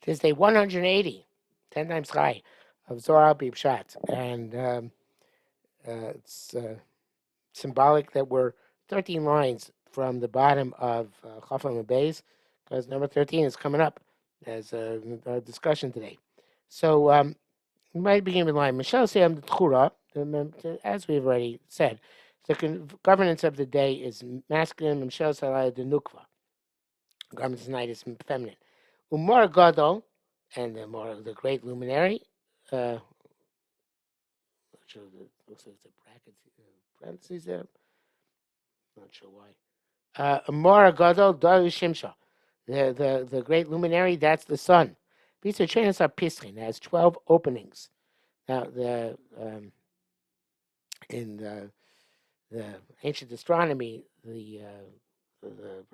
This is day 180, 10 times high of Zohar Pshat. And it's symbolic that we're 13 lines from the bottom of Chafam and Beis, because number 13 is coming up as a discussion today. So we might begin with line. Michelle Sam the Tchura, as we've already said, the governance of the day is masculine, Michelle Salah the Nukva. Governance of night is feminine. Umar Gadol, and the great luminary, not sure, looks like it's a bracket, parentheses there. Not sure why. Umar Gadol Daru Shimsha, the great luminary, that's the sun. Pisa Trainers are Piskin, has 12 openings. Now, in the ancient astronomy, the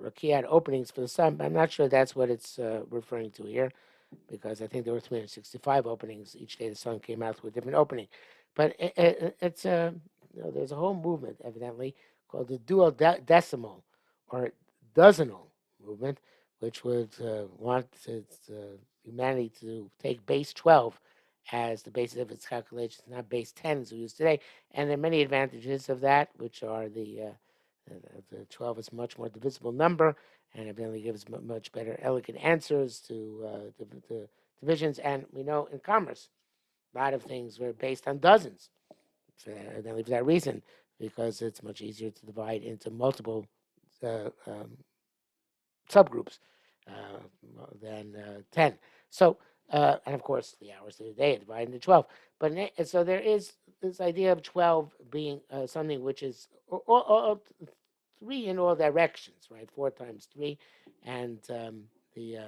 Rakia had openings for the sun, but I'm not sure that's what it's referring to here, because I think there were 365 openings. Each day the sun came out with a different opening. But it's there's a whole movement, evidently, called the Duodecimal or dozenal movement, which would want humanity to take base 12 as the basis of its calculations, not base 10 as we use today. And there are many advantages of that, which are the 12 is a much more divisible number, and evidently gives much better, elegant answers to the divisions. And we know in commerce, a lot of things were based on dozens. Evidently for that reason, because it's much easier to divide into multiple subgroups than 10. So, and of course, the hours of the day are divided into 12. But so there is this idea of 12 being something which is all 3 in all directions, right? 4 times 3, and each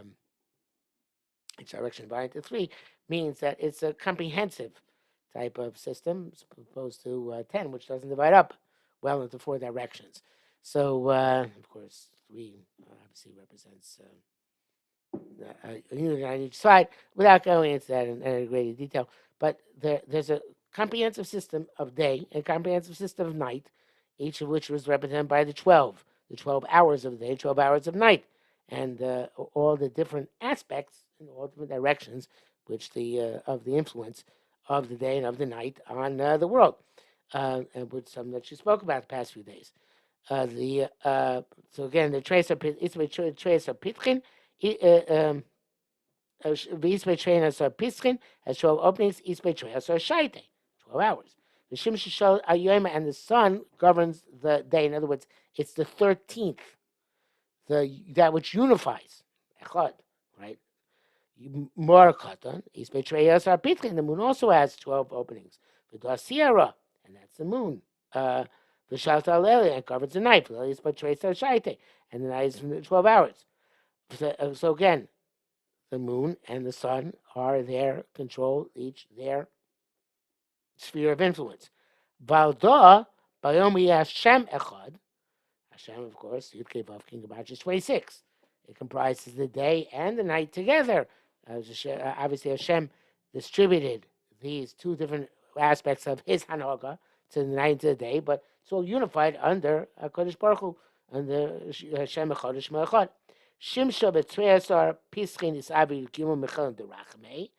direction divided into 3 means that it's a comprehensive type of system, as opposed to 10, which doesn't divide up well into 4 directions. So, of course, 3 obviously represents a unit on each side, without going into that in any greater detail. But there's a comprehensive system of day and a comprehensive system of night, each of which was represented by the 12 hours of the day, 12 hours of night, and all the different aspects in all different directions, which of the influence of the day and of the night on the world, and with some that you spoke about the past few days. So again, the trace of Pitkin, East Bay Train has Pischin, has 12 openings. East Bay Train has Shaite, 12 hours. The Shimsh Shol Ayoima, and the sun governs the day. In other words, it's the 13th, that which unifies. Echad, right? More Katan, East Bay Train has Pischin. The moon also has 12 openings. The Sierra, and that's the moon. The Shalta Aleli, and covers the night. The East Bay Train has Shaite, and the night is 12 hours. So again, the moon and the sun are their control, each their sphere of influence. Valda, Bayomi Hashem Echad. Hashem, of course, Yud Kei Vav King of 26. It comprises the day and the night together. Obviously, Hashem distributed these 2 different aspects of his Hanoga to the night and to the day, but it's all unified under Kodesh Baruch Hu, under Hashem Echad, Shema Echad. Shimsha betreasar pischin is abi gimel mechel derachmei.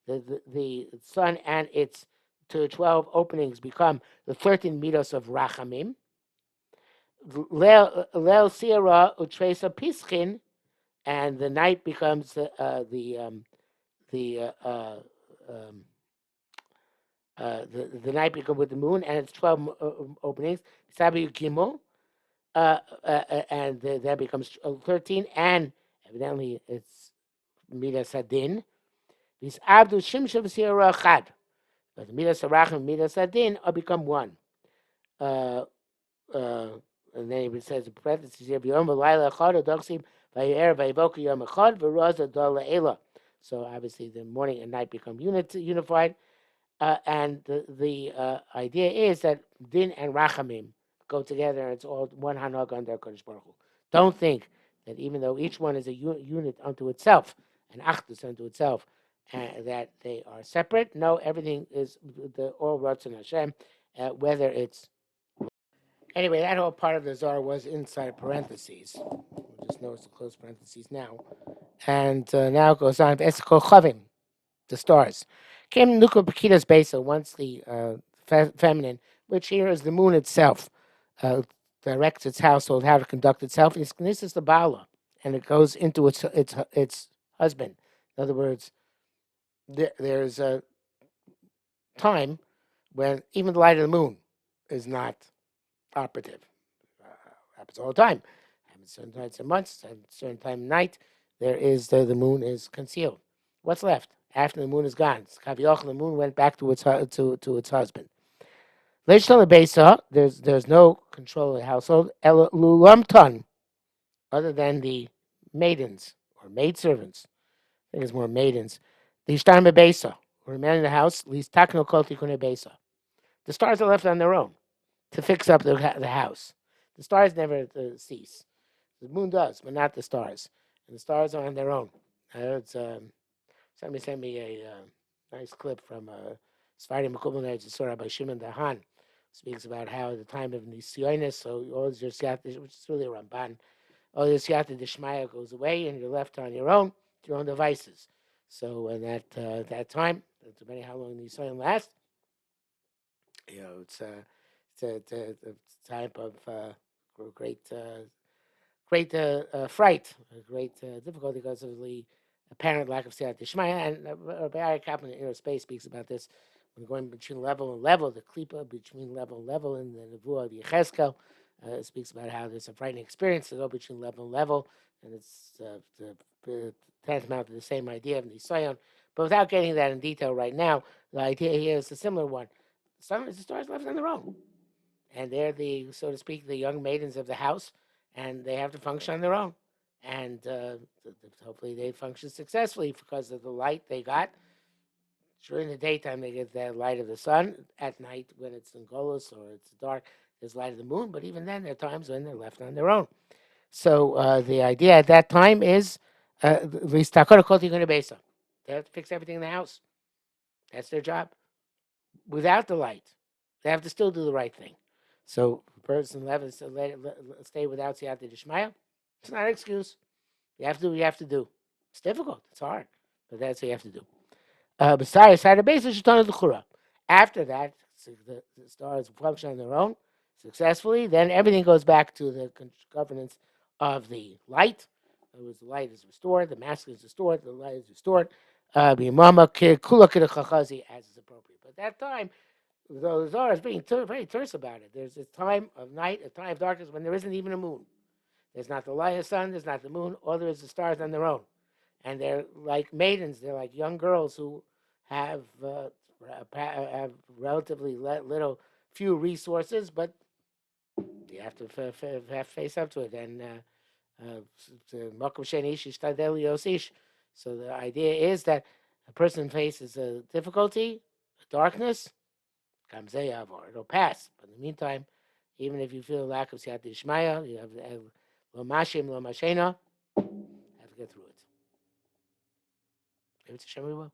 The sun and its 12 openings become the 13 midos of rachamim. Leil sierra utresa pischin, and the night becomes the night becomes with the moon and its 12 openings. Sabi gimel. And that becomes 13, and evidently it's Midas Adin. These Abdu Shimshav Sierra Chad. But the Midas Arach and Midas Adin are become one. And then he says in parentheses here, Yom V'Laila Echad, Adoksim, Vayer, Vayivoku Yom Echad, V'Roza Dola Ela. So obviously the morning and night become unified. And the idea is that Din and Rachamim go together. It's all one Hanog under Kodesh Baruch Hu. Don't think that even though each one is a unit unto itself, an Achdus unto itself, that they are separate. No, everything is all Ratzon Hashem, whether it's Anyway, that whole part of the Zohar was inside parentheses. We'll just notice the close parentheses now. And now it goes on. Esikol Chavim, the stars. Came Nukul Pakitas Besa, once the feminine, which here is the moon itself, directs its household, how to conduct itself. This is the Bala, and it goes into its husband. In other words, there's a time when even the light of the moon is not operative. Happens all the time. Happens certain nights and months, and certain time of night, there is the moon is concealed. What's left after the moon is gone? The moon went back to its husband. There's no control of the household. Lulamton, other than the maidens or maidservants. I think it's more maidens. The Ishtarme Besa, who remain in the house, least Takno Koti Kune Besa. The stars are left on their own to fix up the house. The stars never cease. The moon does, but not the stars. And the stars are on their own. Somebody sent me a nice clip from Svardim Mekubal Surah by Shimon Dahan. Speaks about how at the time of Nisayon, so all this Yat, which is really a Ramban, all this Yat Dishmaya goes away, and you're left on your own, to your own devices. So in that time, depending how long Nisayon lasts, it's a type of great fright, a great difficulty because of the apparent lack of Siyat Dishmaya. And Barry Kaplan in Inner Space speaks about this when going between level and level, the klipa between level and level in the Nevuah of Yechezkel. Speaks about how there's a frightening experience to go between level and level, and it's tantamount to the same idea of Nisayon. But without getting that in detail right now, the idea here is a similar one. The stars left on their own, and they're the, so to speak, the young maidens of the house, and they have to function on their own. And hopefully they function successfully because of the light they got. During the daytime, they get the light of the sun. At night, when it's in Golos or it's dark, there's light of the moon. But even then, there are times when they're left on their own. So the idea at that time is, they have to fix everything in the house. That's their job. Without the light, they have to still do the right thing. So the person let stay without Siyata Dishmaya. It's not an excuse. You have to do what you have to do. It's difficult. It's hard. But that's what you have to do. Besides, side of basis, after that, the stars function on their own successfully. Then everything goes back to the governance of the light. In other words, the light is restored, the mask is restored, the light is restored. As is appropriate. But at that time, the Zohar is being very terse about it. There's a time of night, a time of darkness when there isn't even a moon. There's not the light of the sun, there's not the moon, all there is the stars on their own. And they're like maidens, they're like young girls who have relatively little, few resources, but you have to face up to it. And so the idea is that a person faces a difficulty, a darkness, it'll pass. But in the meantime, even if you feel a lack of siyata dishmaya, you have lo mashim lo mashena, have to get through it. If it's a Shem, we will.